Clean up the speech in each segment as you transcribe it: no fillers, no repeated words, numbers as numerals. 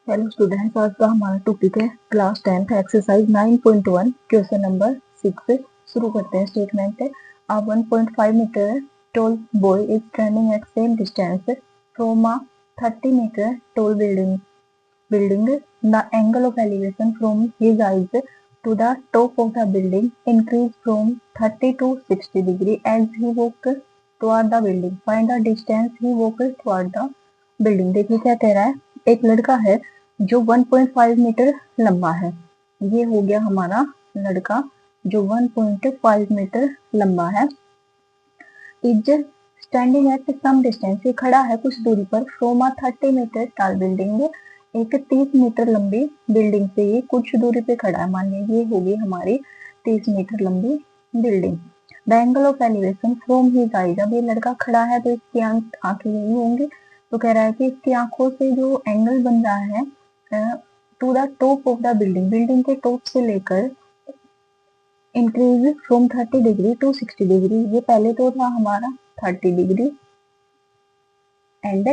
Hello students, आज का हमारा टॉपिक है class 10th exercise 9.1 question number 6 शुरू करते हैं। स्टेटमेंट है a 1.5 meter tall boy is standing at same distance from a 30 meter tall building. The angle of elevation from his eyes to the top of the building increased from 30 to 60 degree as he walked toward the building. Find the distance he walked toward the building. देखिए क्या कह रहा है, एक लड़का है जो 1.5 metre लंबा है। ये हो गया हमारा लड़का जो 1.5 मीटर लंबा है। Is standing at some distance, ये खड़ा है कुछ दूरी पर, from a 30 metre tall building, एक 30 मीटर लंबी बिल्डिंग से ये कुछ दूरी पे खड़ा है। मान लीजिए ये होगी हमारी 30 मीटर लंबी building. The angle of elevation from his eyes, अब ये लड़का खड़ा है तो इसकी आंखें यही होंगी, तो कह रहा है कि इसकी आंखों से जो एंगल बन रहा है to the top of the building, building के टॉप से लेकर increase from 30 degree to 60 degree. ये पहले तो था हमारा 30 degree and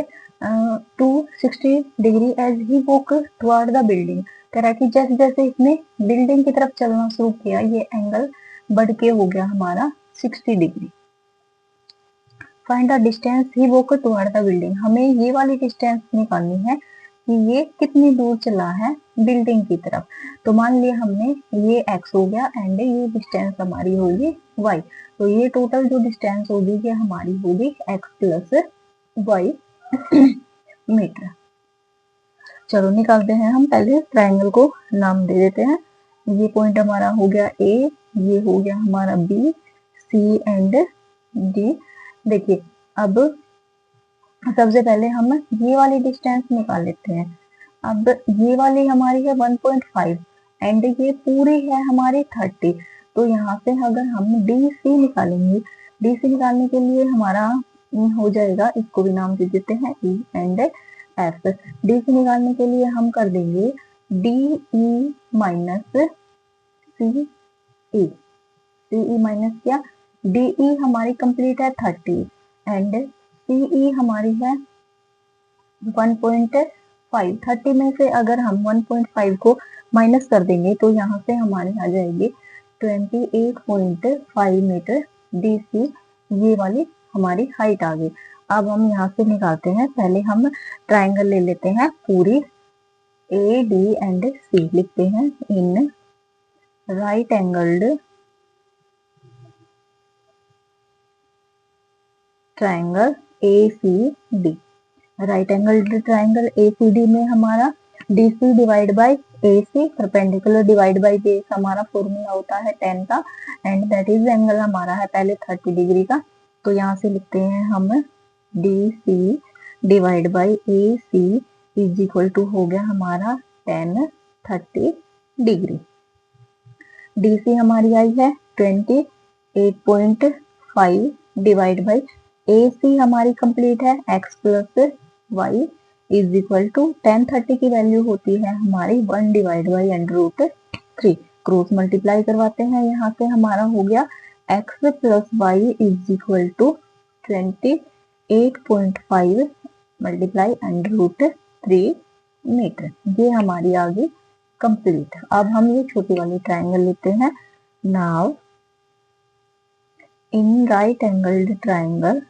to 60 degree as he walk toward the building. कह रहा है कि जैसे जैसे इसने बिल्डिंग की तरफ चलना शुरू किया ये एंगल बढ़ के हो गया हमारा 60 degree. Find the distance he walk toward the building, हमें ये वाली डिस्टेंस निकालनी है कि ये कितनी दूर चला है बिल्डिंग की तरफ। तो मान लिया हमने ये x हो गया एंड ये डिस्टेंस हमारी होगी y, तो ये टोटल जो डिस्टेंस होगी ये हमारी होगी x प्लस y मीटर। चलो निकालते हैं हम। पहले ट्रायंगल को नाम दे देते हैं। ये पॉइंट हमारा हो गया A, ये हो गया हमारा B, C एंड D। देखिए अब सबसे पहले हम ये वाली डिस्टेंस निकाल लेते हैं। अब ये वाली हमारी है 1.5 एंड ये पूरी है हमारी 30, तो यहाँ से अगर हम DC निकालेंगे, DC निकालने के लिए हमारा हो जाएगा, इसको भी नाम दे देते हैं E एंड F। DC निकालने के लिए हम कर देंगे DE minus CE, CE minus क्या, DE हमारी कंप्लीट है 30 एंड CE हमारी है 1.5। 30 में से अगर हम 1.5 को माइनस कर देंगे तो यहाँ से हमारी आ जाएगी 28.5 मीटर DC, ये वाली हमारी हाइट आ गई। अब हम यहाँ से निकालते हैं। पहले हम ट्रायंगल ले लेते हैं, पूरी AD एंड C लिखते हैं in right angled triangle ACD। Right angle triangle ACD में हमारा DC divide by AC, perpendicular divide by base हमारा फॉर्मूला होता है 10 का एंड दैट इज एंगल हमारा है पहले 30 डिग्री का। तो यहाँ से लिखते हैं हम DC divide by AC is equal to हो गया हमारा 10 30 डिग्री। DC हमारी आई है 28.5 डिवाइड बाय AC हमारी कंप्लीट है x plus y is equal to 10 30 की वैल्यू होती है हमारी 1 डिवाइड बाई √3। क्रॉस मल्टीप्लाई करवाते हैं, यहाँ से हमारा हो गया x plus y is equal to 28.5 multiply √3 metre. ये हमारी आ गई कंप्लीट। अब हम ये छोटी वाली ट्रायंगल लेते हैं। Now in right angled triangle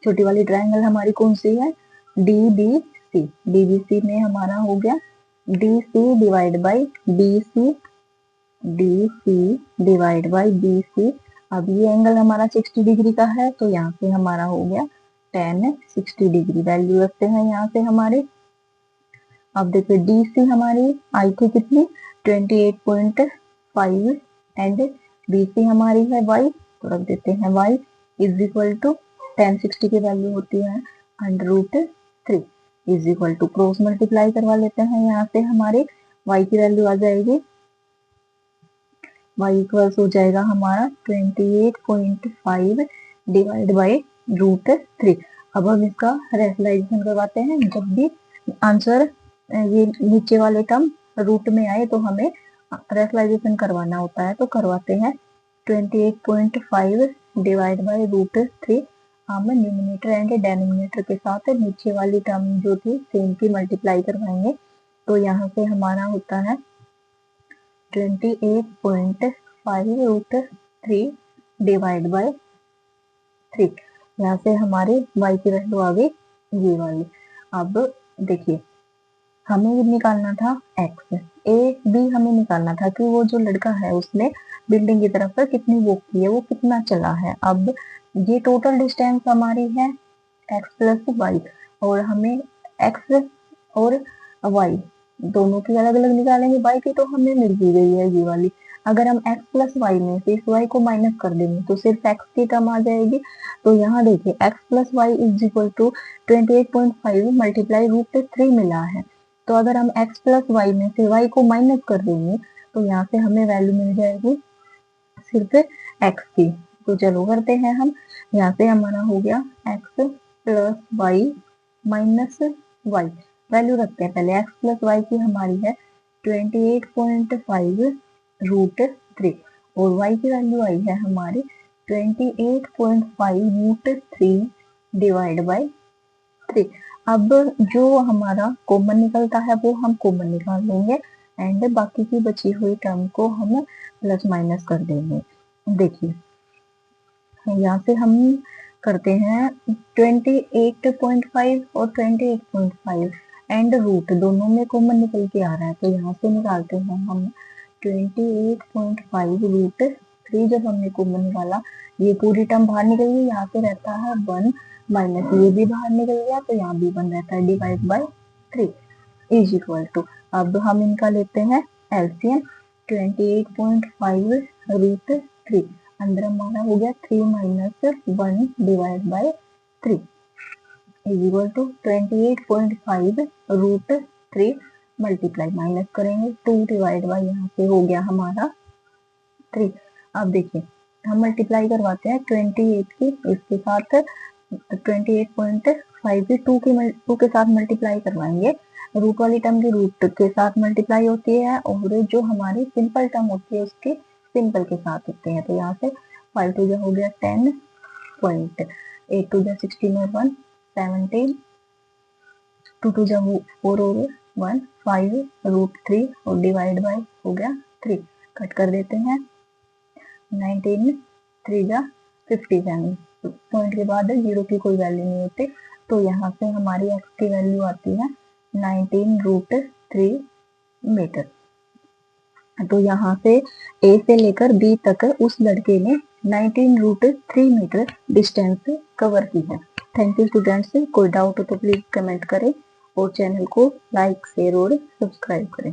छोटी वाली ट्रायंगल हमारी कौन सी है, DBC। DBC में हमारा हो गया DC divide by BC, DC divide by BC। अब ये एंगल हमारा 60 डिग्री का है तो यहाँ से हमारा हो गया 10 60 डिग्री, वैल्यू रखते हैं यहाँ से हमारे। अब देखिए DC हमारी आई थी कितनी 28.5 एंड BC हमारी है y, तो रख देते हैं y इज इक्वल टू 10 60 की वैल्यू होती है √3 is equal to, cross multiply करवा लेते हैं, यहाँ से हमारे y की वैल्यू आ जाएगी, y इक्वल्स हो जाएगा हमारा 28.5 डिवाइड बाई √3। अब हम इसका रेशनलाइजेशन करवाते हैं। जब भी आंसर ये नीचे वाले टर्म रूट में आए तो हमें रेशनलाइजेशन करवाना होता है, तो करवाते हैं 28.5 डिवाइड बाई √3। हम न्यूमिनेटर एंड डेनोमिनेटर के साथ नीचे वाली टर्म जो थी सेम की मल्टीप्लाई करवाएंगे। तो यहाँ से हमारा होता है 28.5√3 डिवाइड बाय 3। यहाँ से हमारे y की वैल्यू आ गई ये वाली। अब देखिए हमें निकालना था x, a b हमें निकालना था कि वो जो लड़का है उसने बिल्डिंग की तरफ कितनी वॉक की है, वो कितना चला है। अब ये टोटल डिस्टेंस हमारी है x प्लस वाई, और हमें x और y दोनों की अलग अलग निकालेंगे। y की तो हमें मिल ही गई है ये वाली। अगर हम x प्लस वाई में से इस y को माइनस कर देंगे तो सिर्फ x की टर्म आ जाएगी। तो यहाँ देखिए x plus y is equal to 28.5 multiply √3 मिला है। तो अगर हम x प्लस वाई में से y को माइनस कर देंगे तो यहाँ से हमें वैल्यू मिल जाएगी सिर्फ x की। तो चलो करते हैं हम। यहाँ से हमारा हो गया x plus y minus y, value रखते हैं पहले। x प्लस वाई की हमारी है 28.5√3 और y की वैल्यू आई है हमारी 28.5√3 डिवाइड बाय 3। अब जो हमारा कॉमन निकलता है वो हम कॉमन निकाल लेंगे एंड बाकी की बची हुई टर्म को हम प्लस माइनस कर देंगे। देखिए यहाँ से हम करते हैं 28.5 और 28.5 एंड रूट दोनों में कॉमन निकल के आ रहा है। तो यहाँ से निकालते हैं हम 28.5√3। जब हमने कॉमन निकाला ये पूरी टर्म बाहर निकल गई, यहाँ पे रहता है 1 माइनस ये भी बाहर निकल गया तो यहाँ भी 1 रहता है divide by 3 is equal to. अब हम इनका लेते हैं एलसीएम 28.5√3 अंदर हमारा हो गया 3 minus 1 divide by 3 is equal to 28.5√3 multiply minus करेंगे 2 डिवाइड बाय यहाँ से हो गया हमारा 3। अब देखिए हम मल्टीप्लाई करवाते हैं 28 की इसके साथ 28.5 की 2 के साथ मल्टीप्लाई करवाएंगे। रूट वाली टर्म की रूट के साथ मल्टीप्लाई होती है और जो हमारी सिंपल टर्म होती है उसके सिंपल के साथ होते हैं। तो यहाँ से 5 टू जा हो गया 10 पॉइंट, 8 टू जा 16 और 1 17, 2 टू जा 4 और 1 5√3 और डिवाइड बाय हो गया 3। कट कर देते हैं 19 3 जा 57, पॉइंट के बाद जीरो की कोई वैल्यू नहीं होती। तो यहाँ से हमारी x की वैल्यू आती है 19√3 मीटर। तो यहाँ से A से लेकर B तक उस लड़के ने 19√3 मीटर डिस्टेंस कवर की है। Thank you students. कोई डाउट हो तो प्लीज कमेंट करें और चैनल को लाइक शेयर और सब्सक्राइब करें।